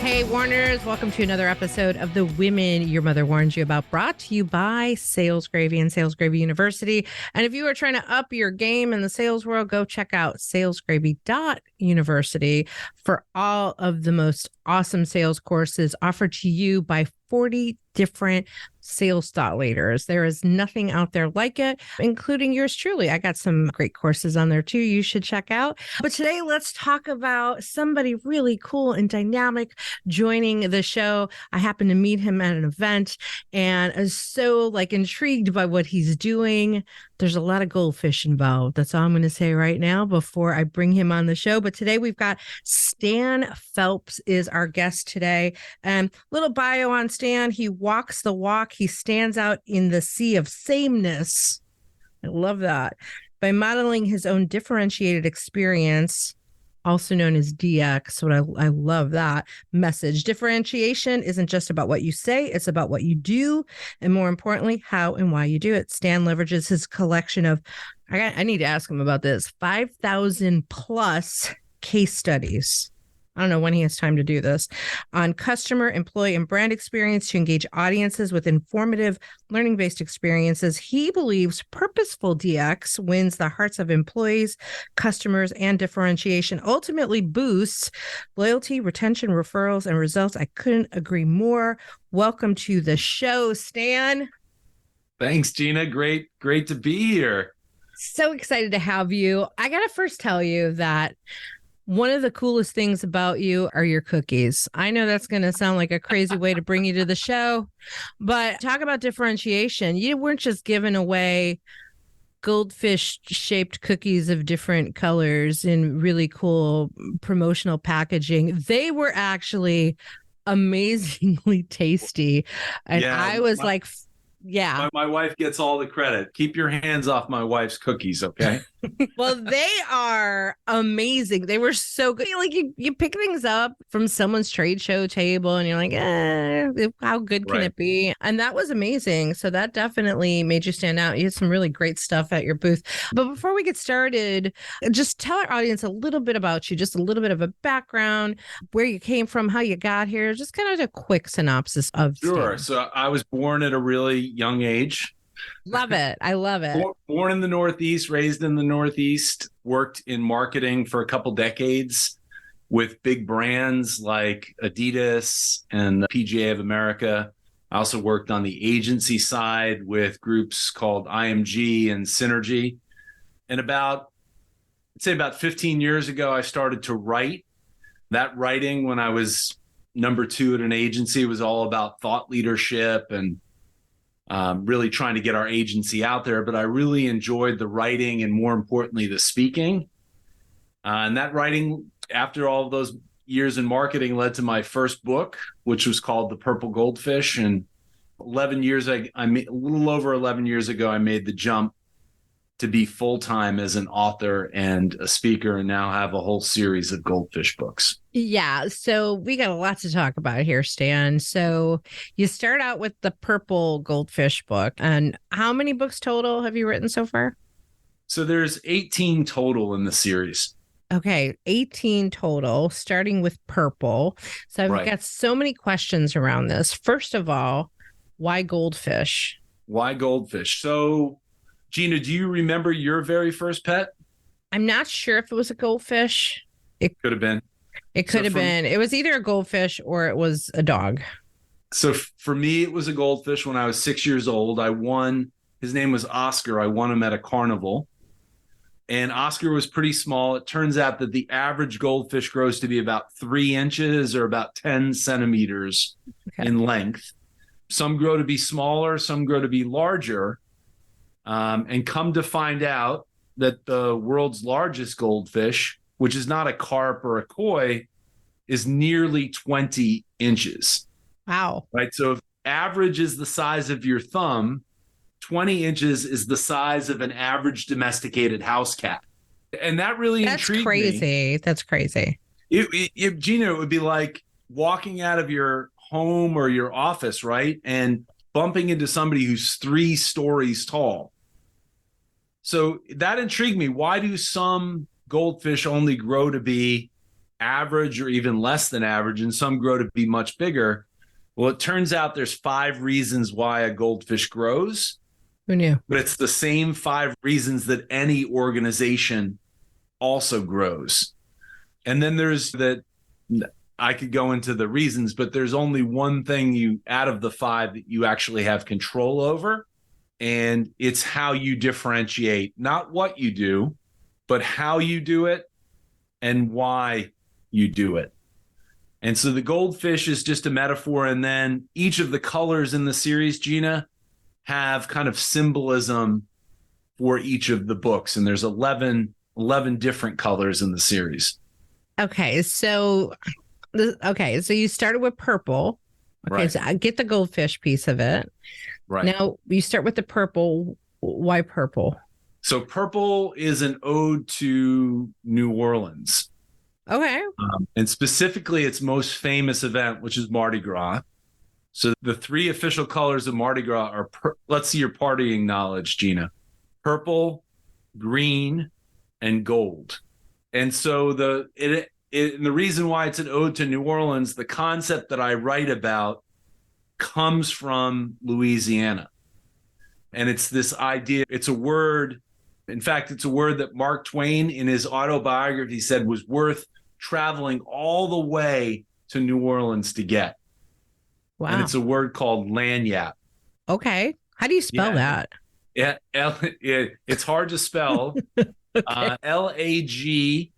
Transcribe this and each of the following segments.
Hey, Warners, welcome to another episode of The Women Your Mother Warned You About, brought to you by Sales Gravy and Sales Gravy University. And if you are trying to up your game in the sales world, go check out salesgravy.university for all of the most awesome sales courses offered to you by 40 different sales thought leaders. There is nothing out there like it, including yours truly. I got some great courses on there too you should check out. But today, let's talk about somebody really cool and dynamic joining the show. I happened to meet him at an event and I was so intrigued by what he's doing. There's a lot of goldfish involved. That's all I'm going to say right now before I bring him on the show. But today we've got Stan Phelps is our guest today. Little bio on Stan. He walks the walk. He stands out in the sea of sameness. I love that. By modeling his own differentiated experience, also known as DX. What I love that message. Differentiation isn't just about what you say, it's about what you do, and more importantly, how and why you do it. Stan leverages his collection of, I need to ask him about this, 5,000 plus case studies. I don't know when he has time to do this, on customer, employee, and brand experience to engage audiences with informative, learning-based experiences. He believes purposeful DX wins the hearts of employees, customers, and differentiation ultimately boosts loyalty, retention, referrals, and results. I couldn't agree more. Welcome to the show, Stan. Thanks, Gina. Great to be here. So excited to have you. I got to first tell you that one of the coolest things about you are your cookies. I know that's going to sound like a crazy way to bring you to the show, but talk about differentiation. You weren't just giving away goldfish-shaped cookies of different colors in really cool promotional packaging. They were actually amazingly tasty. And I was yeah. My wife gets all the credit. Keep your hands off my wife's cookies, okay? Well, they are amazing. They were so good. You pick things up from someone's trade show table and you're like, how good can it be? And that was amazing. So that definitely made you stand out. You had some really great stuff at your booth. But before we get started, just tell our audience a little bit about you, just a little bit of a background, where you came from, how you got here, just kind of a quick synopsis of Sure. Stan. So I was born at a really young age. Love it. I love it. Born in the Northeast, raised in the Northeast, worked in marketing for a couple decades with big brands like Adidas and PGA of America. I also worked on the agency side with groups called IMG and Synergy. And I'd say about 15 years ago, I started to write. That writing, when I was number 2 at an agency, was all about thought leadership and really trying to get our agency out there. But I really enjoyed the writing and, more importantly, the speaking. And that writing, after all of those years in marketing, led to my first book, which was called The Purple Goldfish. And 11 years, a little over 11 years ago, I made the jump to be full-time as an author and a speaker, and now have a whole series of goldfish books. Yeah. So we got a lot to talk about here, Stan. So you start out with the Purple Goldfish book. And how many books total have you written so far? So there's 18 total in the series. Okay. 18 total, starting with Purple. So I've got so many questions around this. First of all, why goldfish? Why goldfish? So, Gina, do you remember your very first pet? I'm not sure if it was a goldfish. It could have been. It could have been. It was either a goldfish or it was a dog. So for me, it was a goldfish. When I was 6 years old, I won. His name was Oscar. I won him at a carnival. And Oscar was pretty small. It turns out that the average goldfish grows to be about 3 inches or about 10 centimeters in length. Some grow to be smaller, some grow to be larger. And come to find out that the world's largest goldfish, which is not a carp or a koi, is nearly 20 inches. Wow. Right. So if average is the size of your thumb, 20 inches is the size of an average domesticated house cat. And that really intrigued me. That's crazy. Gina, it would be like walking out of your home or your office, right? And bumping into somebody who's 3 stories tall. So that intrigued me. Why do some goldfish only grow to be average or even less than average, and some grow to be much bigger. Well, it turns out there's 5 reasons why a goldfish grows. Who knew? But it's the same 5 reasons that any organization also grows. And then there's that, I could go into the reasons, but there's only one thing out of the 5 that you actually have control over. And it's how you differentiate, not what you do, but how you do it and why you do it. And so the goldfish is just a metaphor. And then each of the colors in the series, Gina, have kind of symbolism for each of the books. And there's 11 different colors in the series. Okay. So you started with purple. Okay. Right. So I get the goldfish piece of it. Right. Now you start with the purple. Why purple? So purple is an ode to New Orleans. Okay. And specifically its most famous event, which is Mardi Gras. So the 3 official colors of Mardi Gras are, let's see your partying knowledge, Gina. Purple, green, and gold. And so the reason why it's an ode to New Orleans, the concept that I write about comes from Louisiana. And it's this idea, it's a word, in fact, it's a word that Mark Twain in his autobiography said was worth traveling all the way to New Orleans to get. Wow. And it's a word called Lanyap. Okay. How do you spell that? Yeah, it's hard to spell. Okay. Lagniape.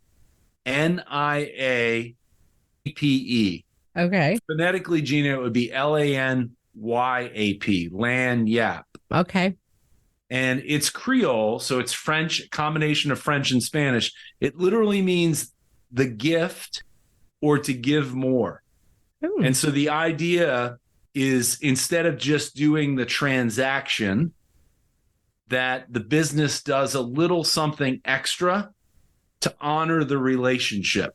Okay. Phonetically, Gina, it would be Lanyap, Lanyap. Okay. And it's Creole, so it's French, combination of French and Spanish. It literally means the gift or to give more. Ooh. And so the idea is, instead of just doing the transaction, that the business does a little something extra to honor the relationship.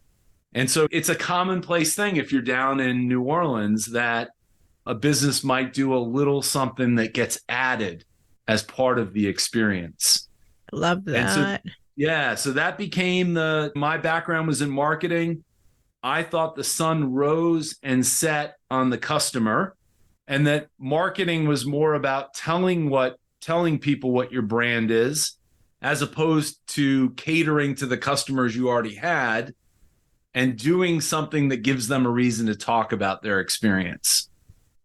And so it's a commonplace thing if you're down in New Orleans that a business might do a little something that gets added as part of the experience. Love that. So that became my background was in marketing. I thought the sun rose and set on the customer, and that marketing was more about telling people what your brand is, as opposed to catering to the customers you already had and doing something that gives them a reason to talk about their experience.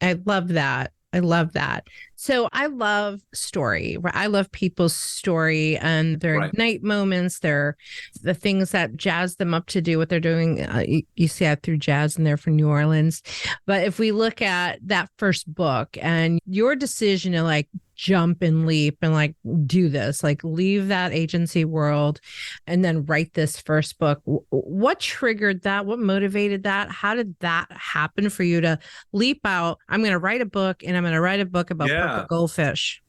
I love that. I love that. So I love story. I love people's story and their ignite moments. They're the things that jazz them up to do what they're doing. You see that through jazz in there for New Orleans. But if we look at that first book and your decision to like jump and leap and like do this, like leave that agency world and then write this first book, what triggered that? What motivated that? How did that happen for you to leap out? I'm going to write a book, and I'm going to write a book about purple goldfish.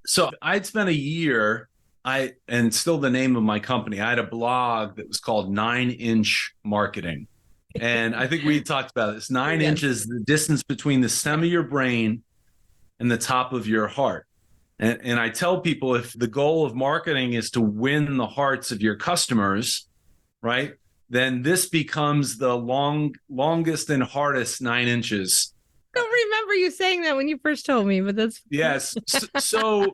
So I'd spent a year, and still the name of my company, I had a blog that was called 9-Inch Marketing. And I think we talked about this. 9 inches, the distance between the stem of your brain and the top of your heart. And I tell people, if the goal of marketing is to win the hearts of your customers, right, then this becomes the longest and hardest 9 inches. I don't remember you saying that when you first told me, but that's... Yes. So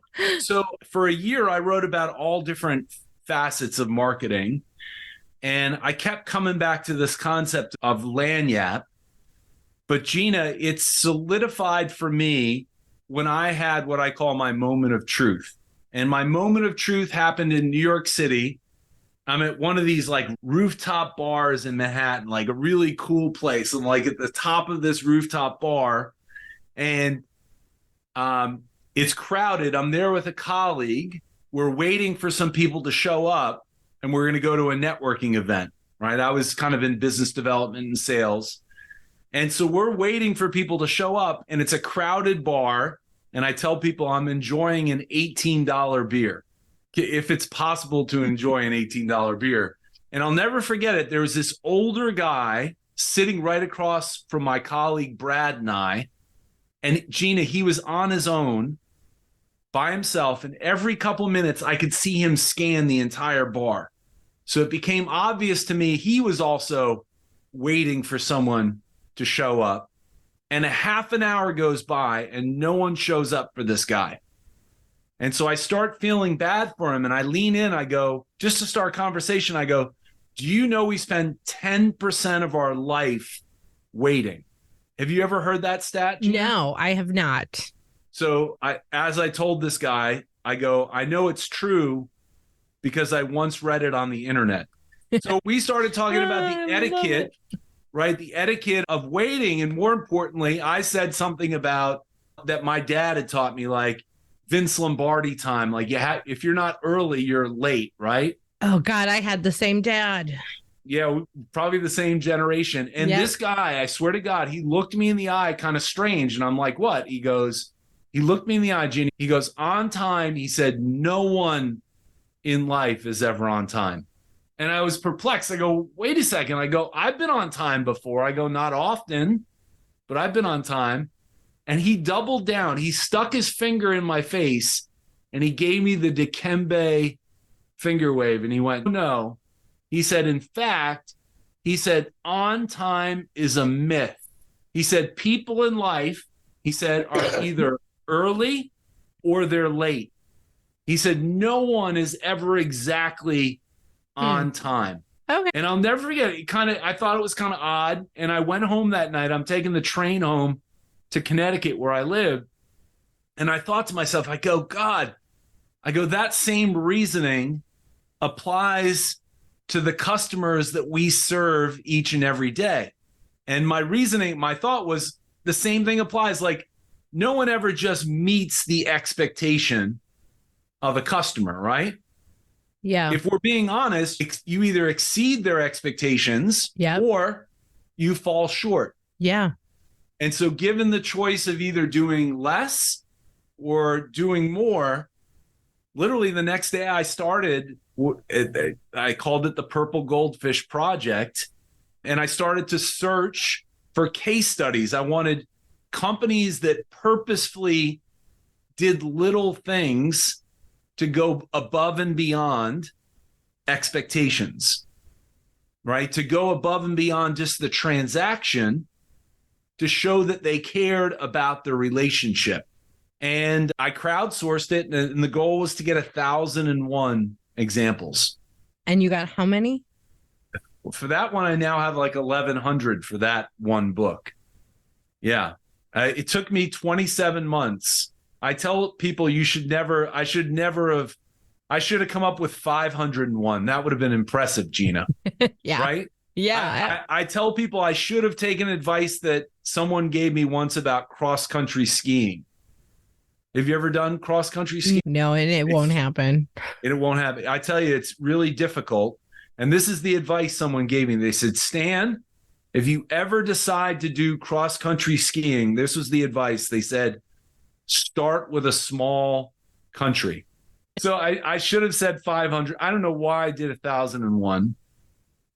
for a year, I wrote about all different facets of marketing. And I kept coming back to this concept of Lanyap. But Gina, it's solidified for me when I had what I call my moment of truth. And my moment of truth happened in New York City. I'm at one of these like rooftop bars in Manhattan, like a really cool place. I'm like at the top of this rooftop bar, and it's crowded. I'm there with a colleague. We're waiting for some people to show up, and we're going to go to a networking event, right? I was kind of in business development and sales. And so we're waiting for people to show up, and it's a crowded bar. And I tell people I'm enjoying an $18 beer, if it's possible to enjoy an $18 beer. And I'll never forget it. There was this older guy sitting right across from my colleague, Brad, and I. And Gina, he was on his own by himself. And every couple of minutes, I could see him scan the entire bar. So it became obvious to me he was also waiting for someone to show up. And a half an hour goes by and no one shows up for this guy. And so I start feeling bad for him and I lean in, I go, just to start conversation, I go, do you know we spend 10% of our life waiting? Have you ever heard that stat, Gina? No, I have not. So as I told this guy, I go, I know it's true because I once read it on the internet. So we started talking about the etiquette, right? The etiquette of waiting. And more importantly, I said something about that my dad had taught me, like Vince Lombardi time. Like if you're not early, you're late, right? Oh God, I had the same dad. Yeah, probably the same generation. And This guy, I swear to God, he looked me in the eye kind of strange. And I'm like, what? He looked me in the eye, Gina. He goes, on time. He said, no one in life is ever on time. And I was perplexed. I go, wait a second. I go, I've been on time before. I go, not often, but I've been on time. And he doubled down. He stuck his finger in my face and he gave me the Dikembe finger wave. And he went, no. He said, in fact, he said, on time is a myth. He said, people in life, he said, are either early or they're late. He said, no one is ever exactly on time. Okay. And I'll never forget it. I thought it was kind of odd. And I went home that night. I'm taking the train home to Connecticut where I live. And I thought to myself, I go, God, that same reasoning applies to the customers that we serve each and every day. And my thought was the same thing applies. Like no one ever just meets the expectation of a customer, right? Yeah. If we're being honest, you either exceed their expectations or you fall short. Yeah. And so given the choice of either doing less or doing more, literally the next day I started, I called it the Purple Goldfish Project, and I started to search for case studies. I wanted companies that purposefully did little things to go above and beyond expectations, right? To go above and beyond just the transaction to show that they cared about the relationship. And I crowdsourced it, and the goal was to get 1,001 examples. And you got how many? For that one, I now have like 1,100 for that one book. Yeah. It took me 27 months. I tell people I should have come up with 501. That would have been impressive, Gina. Yeah. Right? Yeah. I tell people I should have taken advice that someone gave me once about cross-country skiing. Have you ever done cross-country skiing? No, and it won't happen. It won't happen. I tell you, it's really difficult. And this is the advice someone gave me. They said, Stan, if you ever decide to do cross-country skiing, this was the advice. They said, start with a small country. So I should have said 500. I don't know why I did 1,001.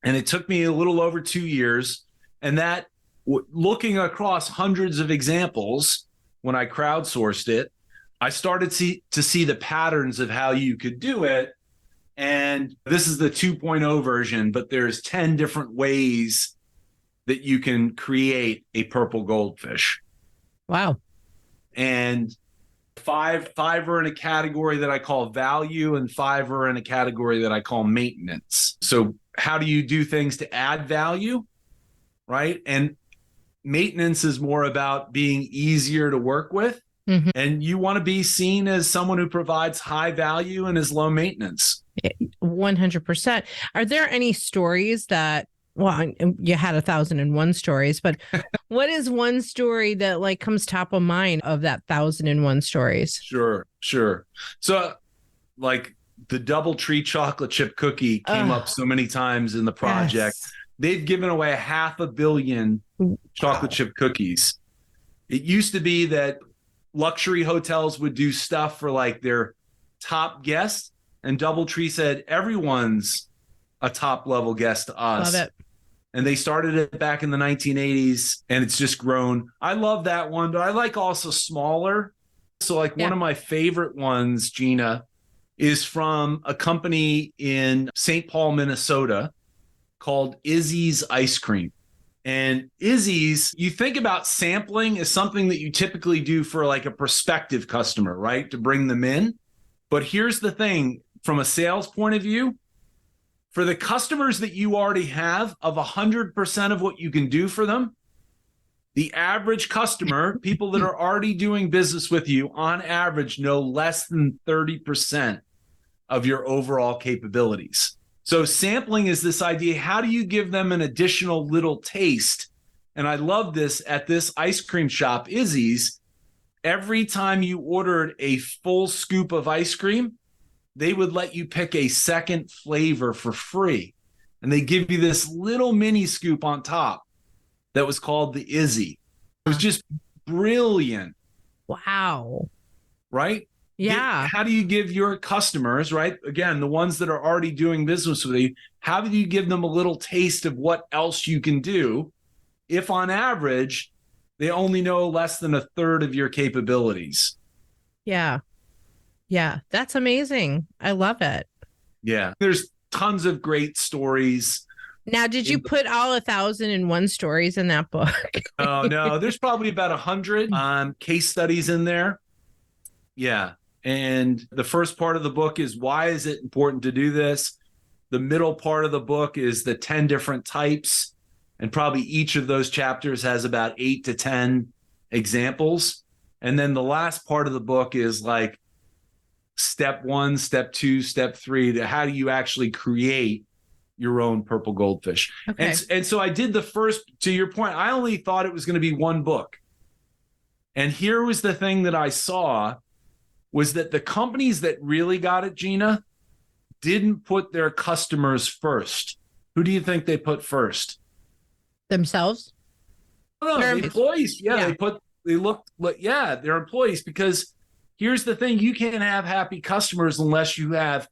And it took me a little over 2 years. And that, looking across hundreds of examples, when I crowdsourced it, I started to see the patterns of how you could do it. And this is the 2.0 version, but there's 10 different ways that you can create a purple goldfish. Wow. And five are in a category that I call value, and 5 are in a category that I call maintenance. So how do you do things to add value, right? And maintenance is more about being easier to work with. Mm-hmm. And you want to be seen as someone who provides high value and is low maintenance. 100%. Are there any stories that, well, you had 1,001 stories, but what is one story that like comes top of mind of that 1,001 stories? Sure. So like the DoubleTree chocolate chip cookie came up so many times in the project. Yes. They've given away 500 million chocolate chip cookies. It used to be that luxury hotels would do stuff for like their top guests, and DoubleTree said everyone's a top level guest to us. Love it. And they started it back in the 1980s, and it's just grown. I love that one, but I like also smaller. So like one of my favorite ones, Gina, is from a company in St. Paul, Minnesota called Izzy's Ice Cream. And Izzy's, you think about sampling as something that you typically do for like a prospective customer, right? To bring them in. But here's the thing, from a sales point of view, for the customers that you already have, of 100% of what you can do for them, the average customer, people that are already doing business with you, on average, know less than 30% of your overall capabilities. So sampling is this idea, how do you give them an additional little taste? And I love this at this ice cream shop, Izzy's. Every time you ordered a full scoop of ice cream, they would let you pick a second flavor for free. And they give you this little mini scoop on top that was called the Izzy. It was just brilliant. Wow. Right? Yeah. How do you give your customers, right? Again, the ones that are already doing business with you, how do you give them a little taste of what else you can do if on average they only know less than a third of your capabilities? Yeah. Yeah. That's amazing. I love it. Yeah. There's tons of great stories. Now, did you put all 1,001 stories in that book? Oh, no. There's probably about 100 case studies in there. Yeah. And the first part of the book is, why is it important to do this? The middle part of the book is the 10 different types. And probably each of those chapters has about 8 to 10 examples. And then the last part of the book is like step 1, step 2, step 3, to how do you actually create your own purple goldfish. Okay. And so I did the first, to your point, I only thought it was going to be one book. And here was the thing that I saw, was that the companies that really got it, Gina, didn't put their customers first. Who do you think they put first? Themselves? No, the employees. Yeah, their employees, because here's the thing, you can't have happy customers unless you have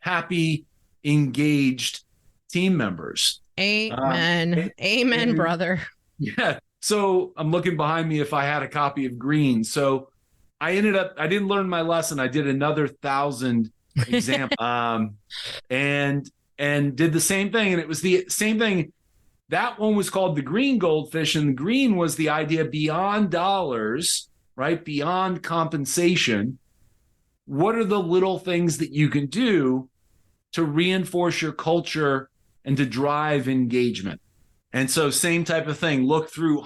happy, engaged team members. Amen. Amen, brother. Yeah. So I'm looking behind me if I had a copy of Green. So I didn't learn my lesson. I did another 1,000 examples and did the same thing. And it was the same thing. That one was called the Green Goldfish. And the green was the idea beyond dollars, right? Beyond compensation. What are the little things that you can do to reinforce your culture and to drive engagement? And so same type of thing, look through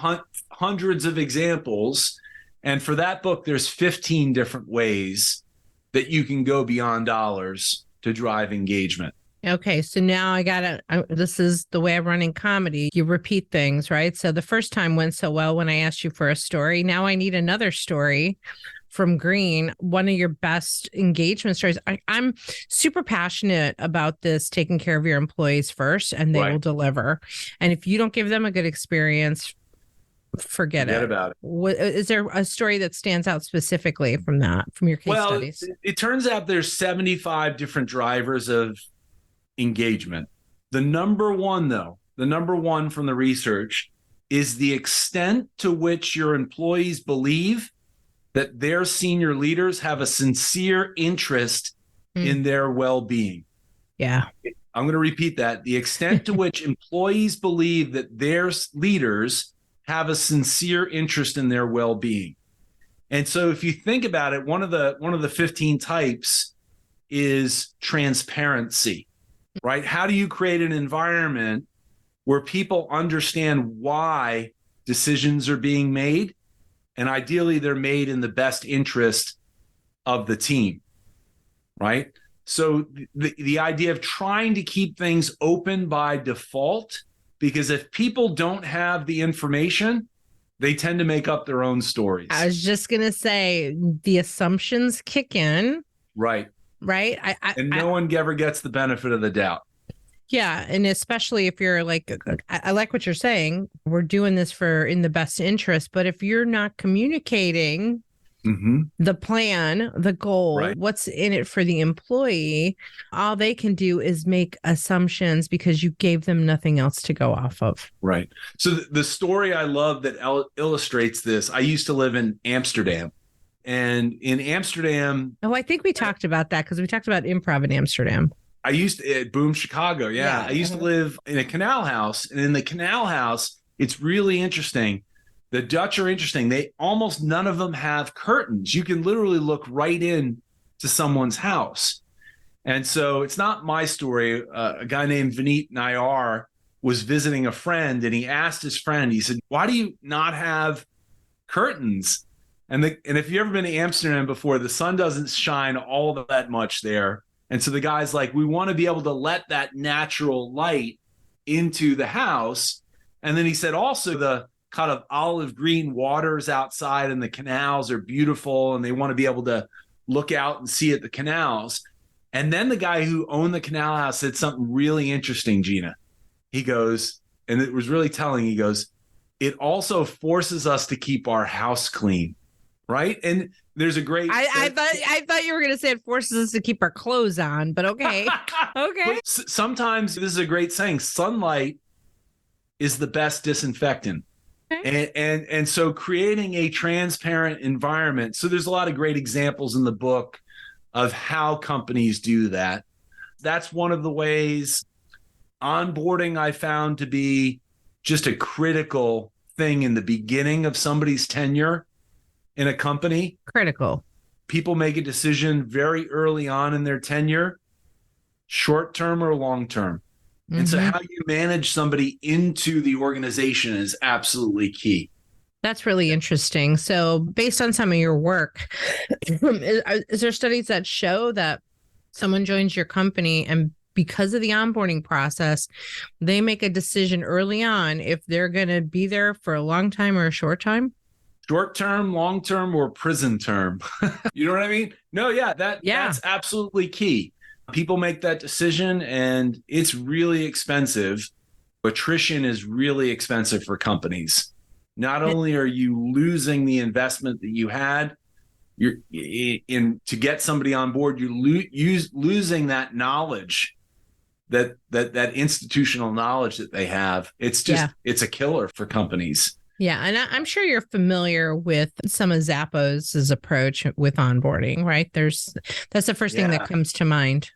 hundreds of examples. And for that book, there's 15 different ways that you can go beyond dollars to drive engagement. Okay, so now this is the way I run in comedy. You repeat things, right? So the first time went so well when I asked you for a story. Now I need another story from Green, one of your best engagement stories. I'm super passionate about this, taking care of your employees first, and they will deliver. And if you don't give them a good experience, forget about it. Is there a story that stands out specifically from your case studies? It turns out there's 75 different drivers of engagement. The number one from the research is the extent to which your employees believe that their senior leaders have a sincere interest in their well-being. Yeah. I'm going to repeat that. The extent to which employees believe that their leaders have a sincere interest in their well-being. And so if you think about it, one of the 15 types is transparency, right? How do you create an environment where people understand why decisions are being made? And ideally, they're made in the best interest of the team, right? So the idea of trying to keep things open by default, because if people don't have the information, they tend to make up their own stories. I was just going to say, the assumptions kick in. Right. Right. No one ever gets the benefit of the doubt. Yeah. And especially if you're like, I like what you're saying. We're doing this in the best interest. But if you're not communicating the plan, the goal, what's in it for the employee, all they can do is make assumptions because you gave them nothing else to go off of. Right. So the story I love that illustrates this, I used to live in Amsterdam. And in Amsterdam... Oh, I think we talked about that because we talked about improv in Amsterdam. I used to, at Boom Chicago. Yeah. I used to live in a canal house. And in the canal house, it's really interesting. The Dutch are interesting. They almost none of them have curtains. You can literally look right in to someone's house. And so it's not my story. A guy named Vineet Nayar was visiting a friend, and he asked his friend, he said, why do you not have curtains? And if you've ever been to Amsterdam before, the sun doesn't shine all that much there. And so the guy's like, we want to be able to let that natural light into the house. And then he said also the kind of olive green waters outside and the canals are beautiful, and they want to be able to look out and see at the canals. And then the guy who owned the canal house said something really interesting, Gina. He goes, and it was really telling, he goes, it also forces us to keep our house clean, right? And there's a great... I thought you were going to say it forces us to keep our clothes on, but okay. Okay. But sometimes, this is a great saying, sunlight is the best disinfectant. Okay. And so creating a transparent environment. So there's a lot of great examples in the book of how companies do that. That's one of the ways. Onboarding I found to be just a critical thing in the beginning of somebody's tenure in a company. Critical. People make a decision very early on in their tenure, short-term or long-term. And so how you manage somebody into the organization is absolutely key. That's really interesting. So based on some of your work, is there studies that show that someone joins your company and because of the onboarding process, they make a decision early on if they're going to be there for a long time or a short time? Short term, long term, or prison term. You know what I mean? No, yeah, that's absolutely key. People make that decision and it's really expensive. Attrition is really expensive for companies. Not only are you losing the investment that you had, you're to get somebody on board, you're losing that knowledge, that institutional knowledge that they have. It's just it's a killer for companies. Yeah, and I'm sure you're familiar with some of Zappos' approach with onboarding, right? That's the first thing that comes to mind.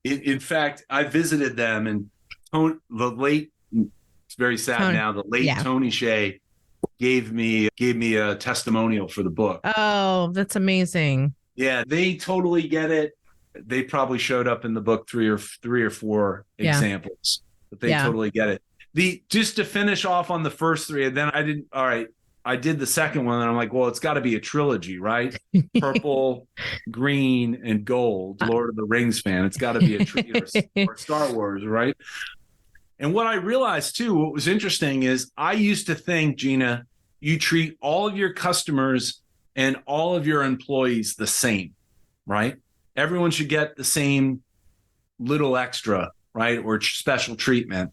In fact, I visited them, and it's very sad now, the late Tony Shea gave me a testimonial for the book. Oh, that's amazing. Yeah, they totally get it. They probably showed up in the book three or four examples, but they totally get it. Just to finish off on the first three, and then I did the second one, and I'm like, well, it's got to be a trilogy, right? Purple, green, and gold. Lord of the Rings fan. It's got to be or Star Wars, right? And what I realized too, what was interesting is I used to think, Gina, you treat all of your customers and all of your employees the same, right? Everyone should get the same little extra, right? Or special treatment.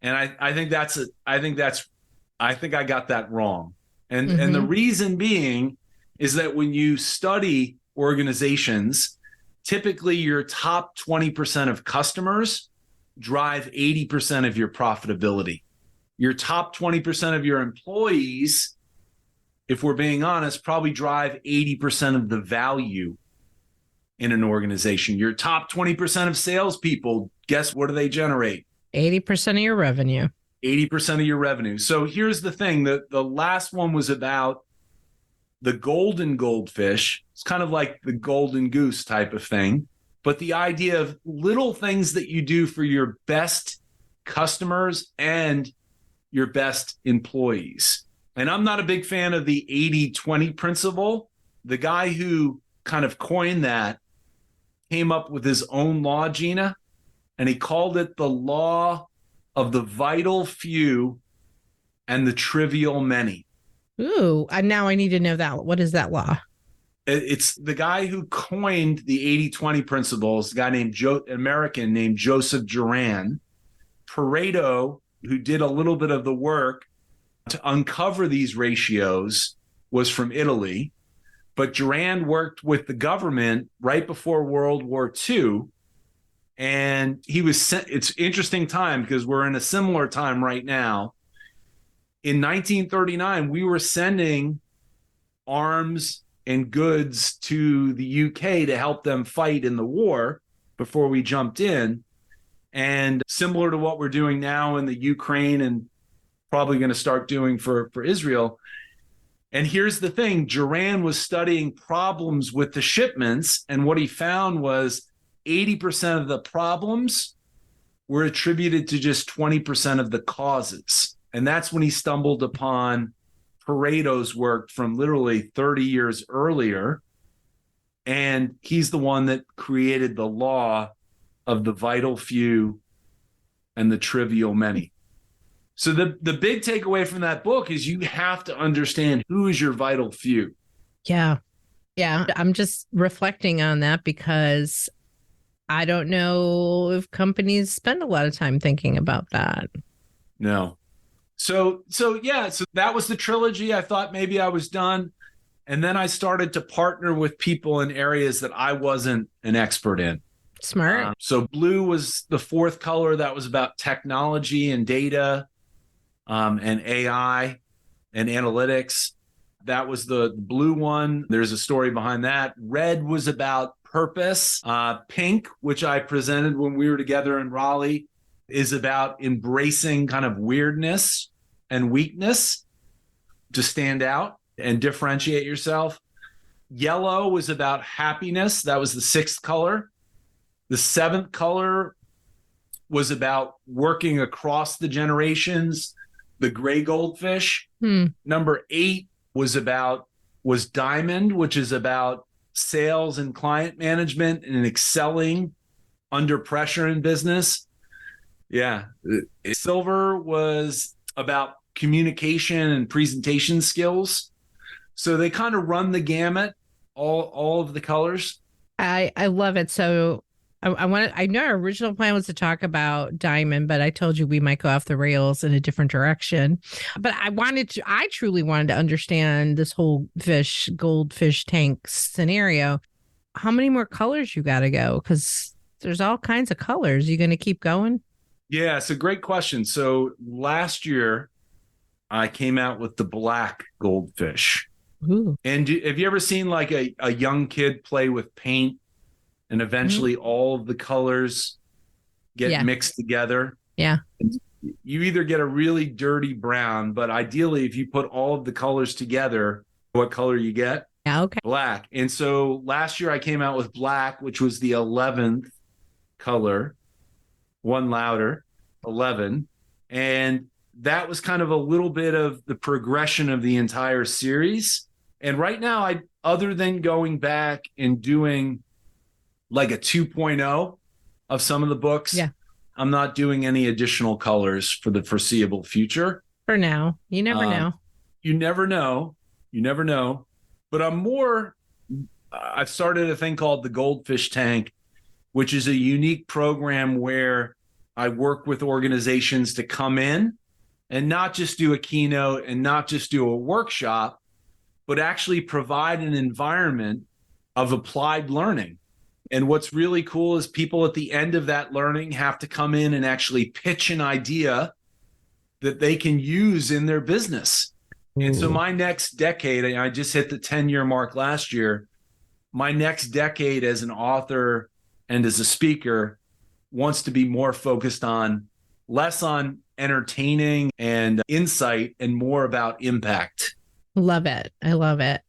And I think I got that wrong. And the reason being is that when you study organizations, typically your top 20% of customers drive 80% of your profitability. Your top 20% of your employees, if we're being honest, probably drive 80% of the value in an organization. Your top 20% of salespeople, guess what do they generate? 80% of your revenue. 80% of your revenue. So here's the thing. The last one was about the golden goldfish. It's kind of like the golden goose type of thing. But the idea of little things that you do for your best customers and your best employees. And I'm not a big fan of the 80-20 principle. The guy who kind of coined that came up with his own law, Gina, and he called it the law of the vital few and the trivial many. Ooh, and now I need to know that. What is that law? It's the guy who coined the 80-20 principles, a guy named American named Joseph Juran. Pareto, who did a little bit of the work to uncover these ratios, was from Italy. But Juran worked with the government right before World War II. And he was sent, it's interesting time because we're in a similar time right now. In 1939, we were sending arms and goods to the UK to help them fight in the war before we jumped in. And similar to what we're doing now in the Ukraine and probably going to start doing for Israel. And here's the thing, Duran was studying problems with the shipments, and what he found was 80% of the problems were attributed to just 20% of the causes. And that's when he stumbled upon Pareto's work from literally 30 years earlier. And he's the one that created the law of the vital few and the trivial many. So the big takeaway from that book is you have to understand who is your vital few. Yeah. Yeah. I'm just reflecting on that because I don't know if companies spend a lot of time thinking about that. No. So that was the trilogy. I thought maybe I was done. And then I started to partner with people in areas that I wasn't an expert in. Smart. So blue was the fourth color. That was about technology and data and AI and analytics. That was the blue one. There's a story behind that. Red was about purpose. Pink, which I presented when we were together in Raleigh, is about embracing kind of weirdness and weakness to stand out and differentiate yourself. Yellow was about happiness. That was the sixth color. The seventh color was about working across the generations. The gray goldfish. Number 8 was diamond, which is about sales and client management and excelling under pressure in business. Yeah. Silver was about communication and presentation skills. So they kind of run the gamut, all of the colors. I love it. So I know our original plan was to talk about diamond, but I told you we might go off the rails in a different direction. But I truly wanted to understand this whole goldfish tank scenario. How many more colors you got to go? Because there's all kinds of colors. You going to keep going? Yeah, it's a great question. So last year, I came out with the black goldfish. Ooh. And have you ever seen like a young kid play with paint and eventually all of the colors get mixed together? Yeah. You either get a really dirty brown, but ideally, if you put all of the colors together, what color you get? Yeah, okay. Black. And so last year I came out with black, which was the 11th color, one louder, 11. And that was kind of a little bit of the progression of the entire series. And right now, other than going back and doing like a 2.0 of some of the books, I'm not doing any additional colors for the foreseeable future. For now. You never know. You never know. You never know. But I've started a thing called the Goldfish Tank, which is a unique program where I work with organizations to come in and not just do a keynote and not just do a workshop, but actually provide an environment of applied learning. And what's really cool is people at the end of that learning have to come in and actually pitch an idea that they can use in their business. And so my next decade, and I just hit the 10-year mark last year, my next decade as an author and as a speaker wants to be more focused on less on entertaining and insight and more about impact. Love it. I love it.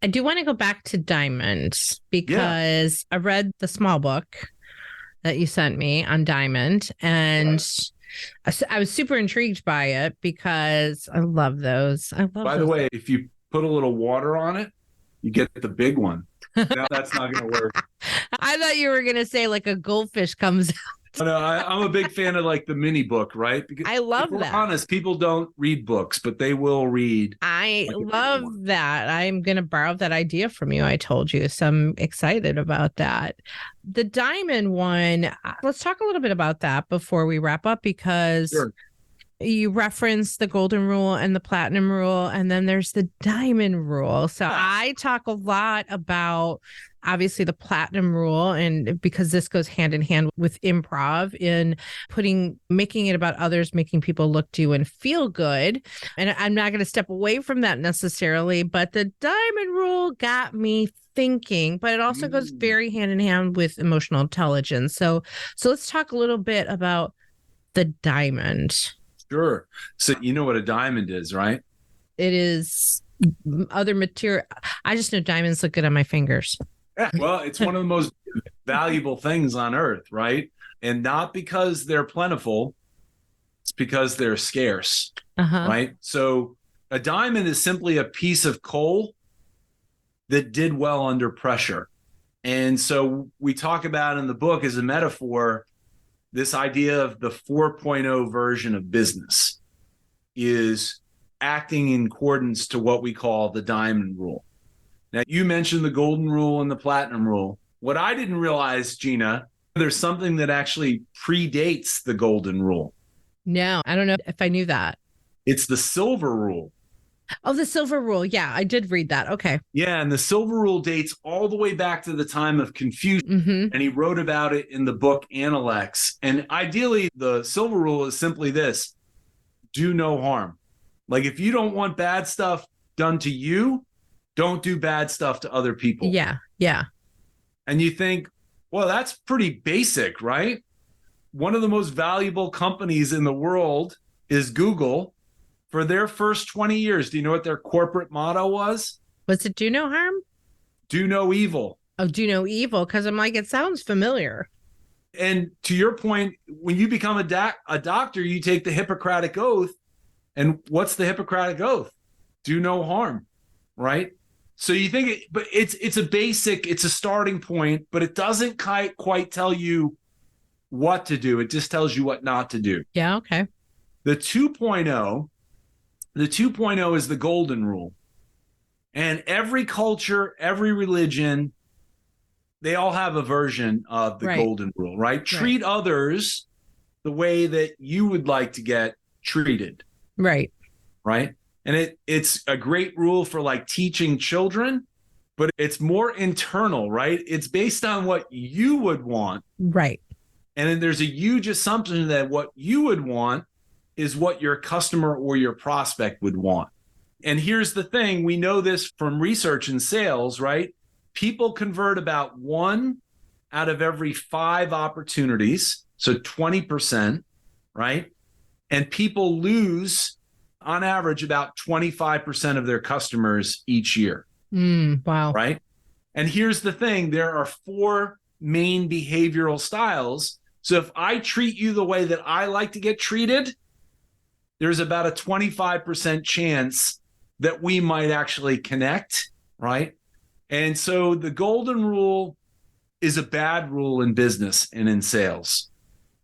I do want to go back to diamonds because I read the small book that you sent me on diamond, and I was super intrigued by it because I love those. By the way, if you put a little water on it, you get the big one. No, that's not going to work. I thought you were going to say like a goldfish comes out. No, I'm a big fan of like the mini book, right? Because I love if we're that. honest, people don't read books, but they will read. I love that. I'm going to borrow that idea from you. I told you, so I'm excited about that. The diamond one, let's talk a little bit about that before we wrap up, because you referenced the golden rule and the platinum rule, and then there's the diamond rule. So I talk a lot about obviously the platinum rule, and because this goes hand in hand with improv in making it about others, making people look to you and feel good. And I'm not going to step away from that necessarily, but the diamond rule got me thinking, but it also goes very hand in hand with emotional intelligence. So let's talk a little bit about the diamond. Sure. So you know what a diamond is, right? It is other material. I just know diamonds look good on my fingers. Yeah. Well, it's one of the most valuable things on earth, right? And not because they're plentiful, it's because they're scarce, right? So a diamond is simply a piece of coal that did well under pressure. And so we talk about in the book as a metaphor, this idea of the 4.0 version of business is acting in accordance to what we call the diamond rule. Now, you mentioned the golden rule and the platinum rule. What I didn't realize, Gina, there's something that actually predates the golden rule. No, I don't know if I knew that. It's the silver rule. Oh, the silver rule. Yeah, I did read that. Okay. Yeah, and the silver rule dates all the way back to the time of Confucius, and he wrote about it in the book Analects. And ideally, the silver rule is simply this: do no harm. Like, if you don't want bad stuff done to you, don't do bad stuff to other people. Yeah, yeah. And you think, well, that's pretty basic, right? One of the most valuable companies in the world is Google. For their first 20 years, do you know what their corporate motto was? Was it do no harm? Do no evil. Oh, do no evil. Because I'm like, it sounds familiar. And to your point, when you become a doctor, you take the Hippocratic Oath. And what's the Hippocratic Oath? Do no harm, right? So you think but it's a starting point, but it doesn't quite tell you what to do. It just tells you what not to do. Yeah, okay. The 2.0 is the golden rule. And every culture, every religion, they all have a version of the golden rule, right? Treat others the way that you would like to get treated. Right. Right. And it's a great rule for like teaching children, but it's more internal, right? It's based on what you would want. Right. And then there's a huge assumption that what you would want is what your customer or your prospect would want. And here's the thing, we know this from research in sales, right? People convert about 1 out of every 5 opportunities, so 20%, right? And people lose, on average, about 25% of their customers each year. Wow. Right? And here's the thing, there are 4 main behavioral styles. So if I treat you the way that I like to get treated, there's about a 25% chance that we might actually connect, right? And so the golden rule is a bad rule in business and in sales,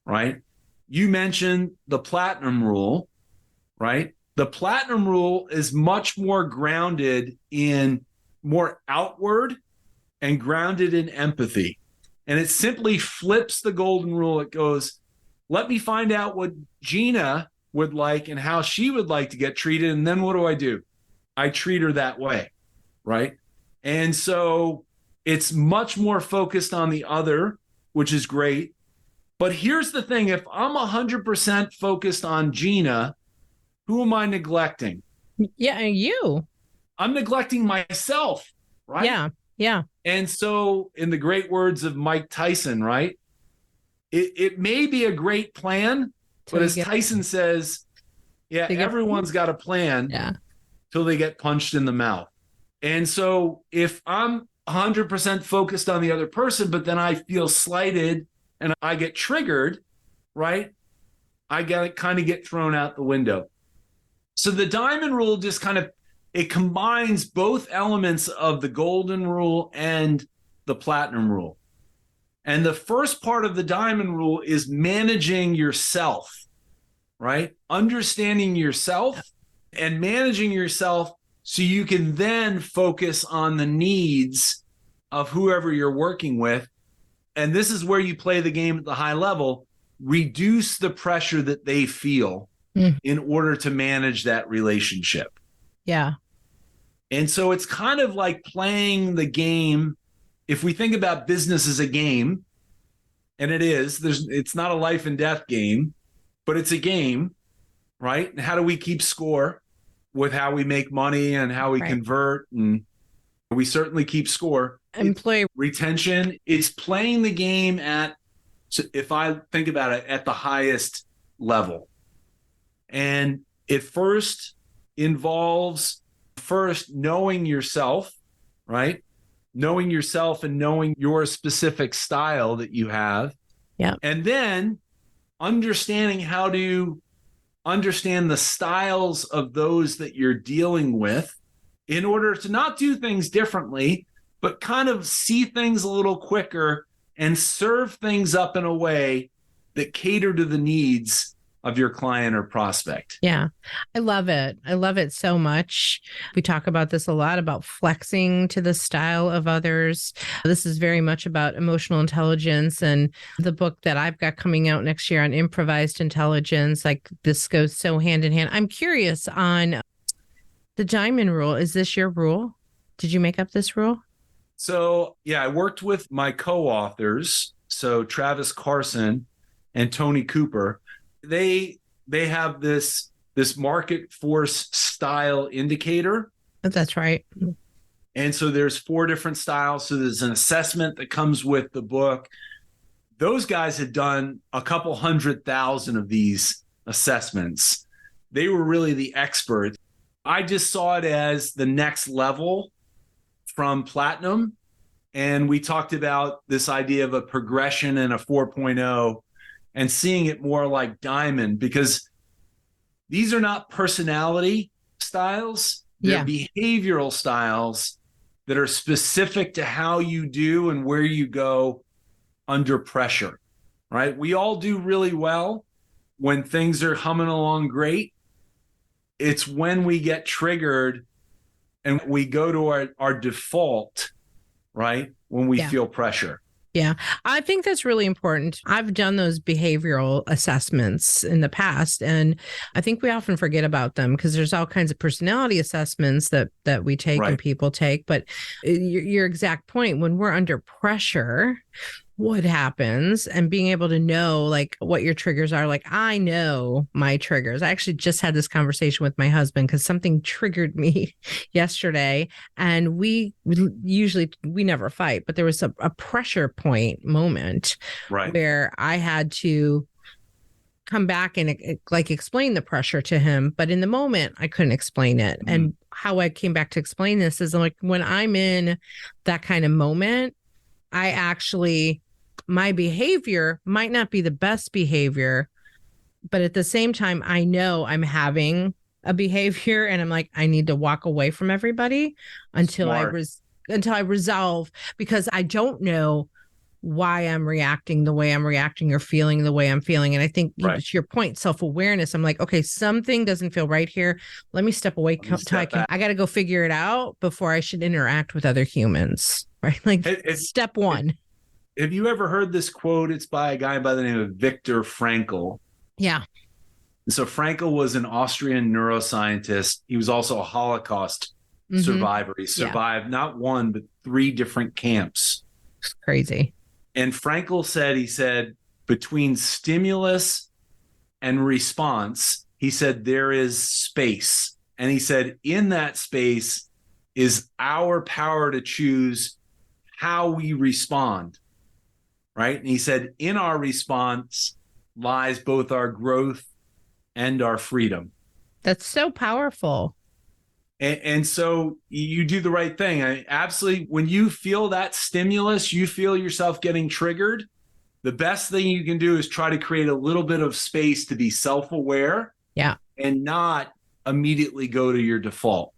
right? You mentioned the platinum rule, right? The platinum rule is much more grounded in more outward and grounded in empathy. And it simply flips the golden rule. It goes, let me find out what Gina would like and how she would like to get treated. And then what do? I treat her that way, right? And so it's much more focused on the other, which is great. But here's the thing, if I'm 100% focused on Gina, who am I neglecting? Yeah, you. I'm neglecting myself, right? Yeah, yeah. And so in the great words of Mike Tyson, right? It may be a great plan, but as Tyson says, everyone's got a plan till they get punched in the mouth. And so if I'm 100% focused on the other person, but then I feel slighted and I get triggered, right? I kind of get thrown out the window. So the diamond rule just it combines both elements of the golden rule and the platinum rule. And the first part of the diamond rule is managing yourself, right? Understanding yourself and managing yourself so you can then focus on the needs of whoever you're working with. And this is where you play the game at the high level, reduce the pressure that they feel in order to manage that relationship. Yeah. And so it's kind of like playing the game. If we think about business as a game, and it's not a life and death game, but it's a game, right? And how do we keep score with how we make money and how we convert? And we certainly keep score. Employee retention, it's playing the game if I think about it, at the highest level. And it first involves knowing yourself, right? Knowing yourself and knowing your specific style that you have. Yeah. And then understanding how to understand the styles of those that you're dealing with in order to not do things differently, but kind of see things a little quicker and serve things up in a way that cater to the needs of your client or prospect. Yeah, I love it. I love it so much. We talk about this a lot, about flexing to the style of others. This is very much about emotional intelligence, and the book that I've got coming out next year on improvised intelligence. Like, this goes so hand in hand. I'm curious on the diamond rule. Is this your rule? Did you make up this rule? So, yeah, I worked with my co-authors, so Travis Carson and Tony Cooper. They have this market force style indicator. That's right. And so there's 4 different styles. So there's an assessment that comes with the book. Those guys had done a couple 100,000 of these assessments. They were really the experts. I just saw it as the next level from platinum. And we talked about this idea of a progression and a 4.0. And seeing it more like diamond, because these are not personality styles. They're behavioral styles that are specific to how you do and where you go under pressure, right? We all do really well when things are humming along great. It's when we get triggered and we go to our default, right? When we feel pressure. Yeah, I think that's really important. I've done those behavioral assessments in the past, and I think we often forget about them because there's all kinds of personality assessments that we take and people take. But your exact point, when we're under pressure, what happens, and being able to know like what your triggers are. Like, I know my triggers. I actually just had this conversation with my husband because something triggered me yesterday, and we never fight, but there was a pressure point moment where I had to come back and like explain the pressure to him, but in the moment I couldn't explain it. Mm-hmm. And how I came back to explain this is like, when I'm in that kind of moment, I actually, my behavior might not be the best behavior, but at the same time, I know I'm having a behavior and I'm like, I need to walk away from everybody until I resolve, because I don't know why I'm reacting the way I'm reacting or feeling the way I'm feeling. And I think to your point, self-awareness, I'm like, okay, something doesn't feel right here. Let me step away. I got to go figure it out before I should interact with other humans. Right? Like, it's step one. Have you ever heard this quote? It's by a guy by the name of Viktor Frankl. Yeah. So Frankl was an Austrian neuroscientist. He was also a Holocaust survivor. He survived not one, but 3 different camps. It's crazy. And Frankl said, between stimulus and response, he said, there is space. And he said, in that space is our power to choose how we respond, right? And he said, in our response lies both our growth and our freedom. That's so powerful. And so you do the right thing. Absolutely. When you feel that stimulus, you feel yourself getting triggered, the best thing you can do is try to create a little bit of space to be self-aware and not immediately go to your default.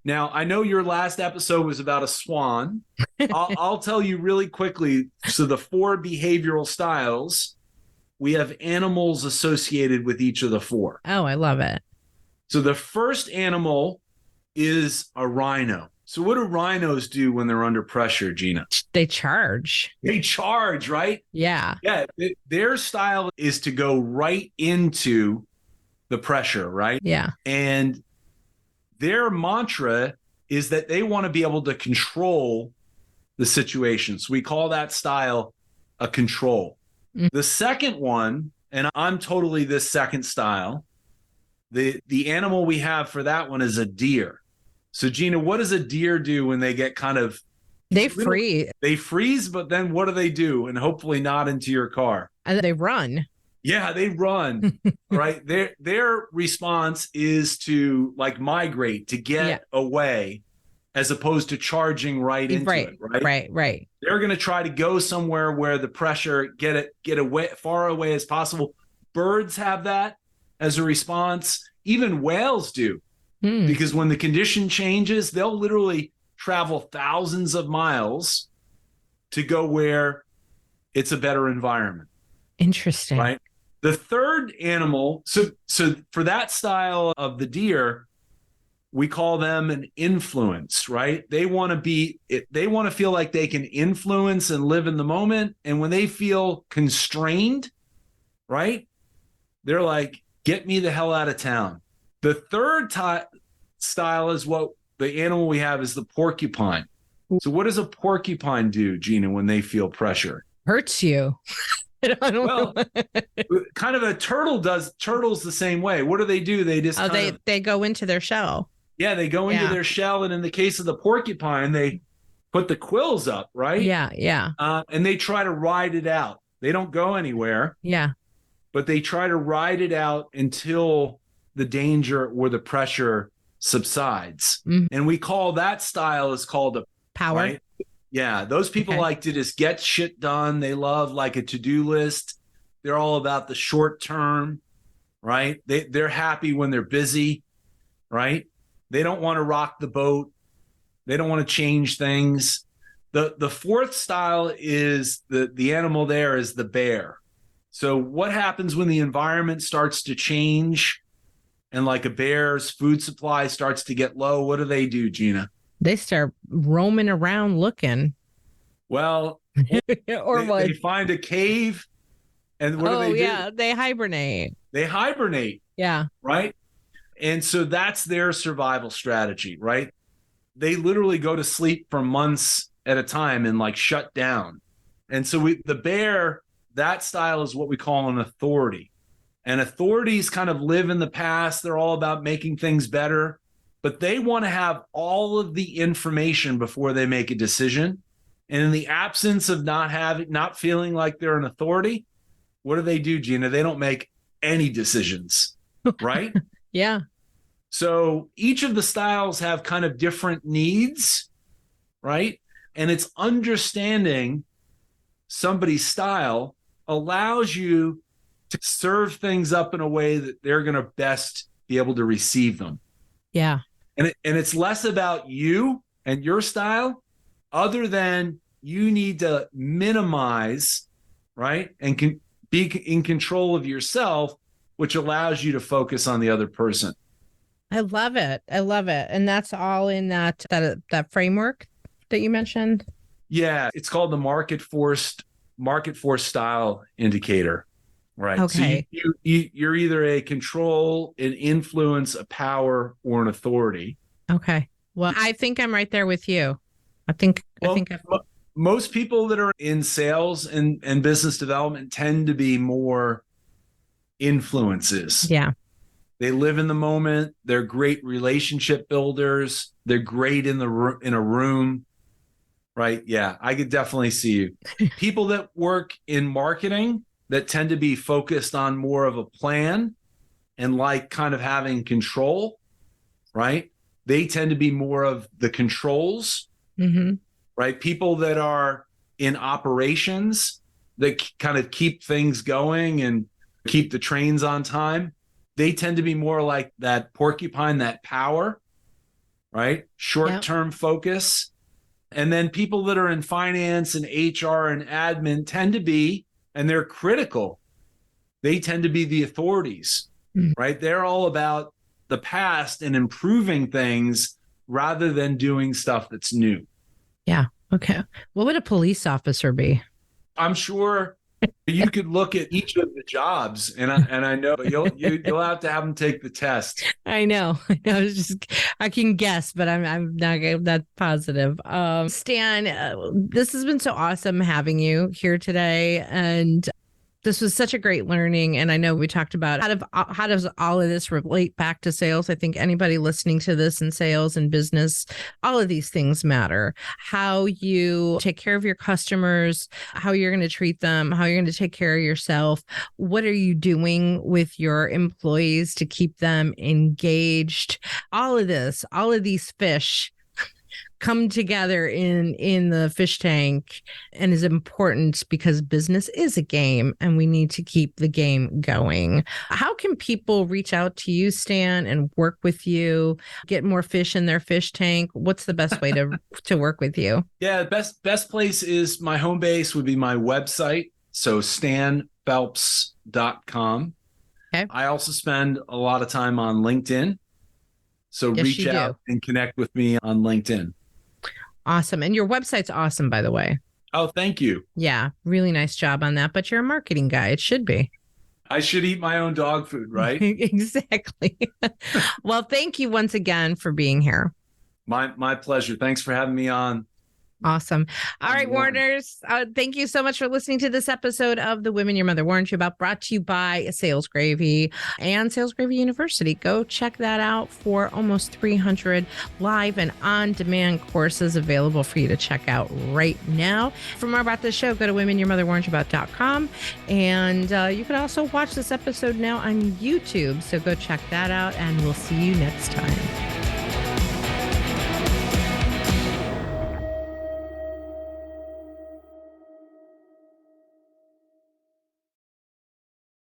Now, I know your last episode was about a swan. I'll tell you really quickly. So the 4 behavioral styles, we have animals associated with each of the 4. Oh, I love it. So the first animal is a rhino. So what do rhinos do when they're under pressure, Gina? They charge. They charge, right? Yeah. Yeah. Their style is to go right into the pressure, right? Yeah. And their mantra is that they want to be able to control the situation. So we call that style a control. Mm-hmm. The second one, and I'm totally this second style, the animal we have for that one is a deer. So Gina, what does a deer do when they get kind of... They freeze. They freeze, but then what do? And hopefully not into your car. And they run. Yeah, they run, right? Their response is to like migrate, to get away, as opposed to charging right into it, right? Right. They're going to try to go somewhere where the pressure get away, far away as possible. Birds have that as a response. Even whales do, because when the condition changes, they'll literally travel thousands of miles to go where it's a better environment. Interesting. Right? The third animal, so for that style of the deer, we call them an influence, right? They want to feel like they can influence and live in the moment. And when they feel constrained, right? They're like, get me the hell out of town. The third style is what the animal we have is the porcupine. So what does a porcupine do, Gina, when they feel pressure? Hurts you. I don't know. Kind of a turtle does. Turtles the same way. What do? They just they go into their shell. Yeah, they go into their shell, and in the case of the porcupine, they put the quills up, right? Yeah. And they try to ride it out. They don't go anywhere. Yeah. But they try to ride it out until the danger or the pressure subsides. And we call that style is called a power. Right? Yeah, those people like to just get shit done. They love like a to-do list. They're all about the short term, right? They're happy when they're busy, right? They don't want to rock the boat. They don't want to change things. The fourth style is the animal there is the bear. So what happens when the environment starts to change and like a bear's food supply starts to get low? What do, Gina? They start roaming around looking. Well, they find a cave, and what do they do? Yeah, they hibernate. Yeah. Right? And so that's their survival strategy, right? They literally go to sleep for months at a time and like shut down. And so the bear, that style is what we call an authority. And authorities kind of live in the past. They're all about making things better. But they want to have all of the information before they make a decision. And in the absence of not feeling like they're an authority, what do, Gina? They don't make any decisions, right? Yeah. So each of the styles have kind of different needs, right? And it's understanding somebody's style allows you to serve things up in a way that they're going to best be able to receive them. Yeah. And it's less about you and your style, other than you need to minimize, right? And be in control of yourself, which allows you to focus on the other person. I love it. And that's all in that framework that you mentioned. Yeah, it's called the market force style indicator. Right. Okay. So you're either a control, an influence, a power, or an authority. Okay. Well, I think I'm right there with you. Most people that are in sales and business development tend to be more influences. Yeah. They live in the moment. They're great relationship builders. They're great in a room. Right. Yeah. I could definitely see you. People that work in marketing that tend to be focused on more of a plan and like kind of having control, right? They tend to be more of the controls, right? People that are in operations that kind of keep things going and keep the trains on time, they tend to be more like that porcupine, that power, right? Short-term focus. And then people that are in finance and HR and admin tend to be, and they're critical, they tend to be the authorities, right? They're all about the past and improving things rather than doing stuff that's new. Yeah. Okay. What would a police officer be? I'm sure you could look at each of the jobs, and I know you'll have to have them take the test. I know. I can guess, but I'm not that positive. Stan, this has been so awesome having you here today, and This was such a great learning. And I know we talked about how does all of this relate back to sales? I think anybody listening to this in sales and business, all of these things matter. How you take care of your customers, how you're going to treat them, how you're going to take care of yourself. What are you doing with your employees to keep them engaged? All of this, all of these fish come together in the fish tank and is important because business is a game and we need to keep the game going. How can people reach out to you, Stan, and work with you, get more fish in their fish tank? What's the best way to work with you? Yeah, best place is my home base would be my website. So stanphelps.com. Okay. I also spend a lot of time on LinkedIn. So Yes, reach out and connect with me on LinkedIn. Awesome. And your website's awesome, by the way. Oh, thank you. Yeah, really nice job on that. But you're a marketing guy. It should be. I should eat my own dog food, right? Exactly. Well, thank you once again for being here. My pleasure. Thanks for having me on. Awesome. All right, Warners. Thank you so much for listening to this episode of The Women Your Mother Warned You About, brought to you by Sales Gravy and Sales Gravy University. Go check that out for almost 300 live and on-demand courses available for you to check out right now. For more about this show, go to womenyourmotherwarnedyouabout.com. And you can also watch this episode now on YouTube. So go check that out, and we'll see you next time.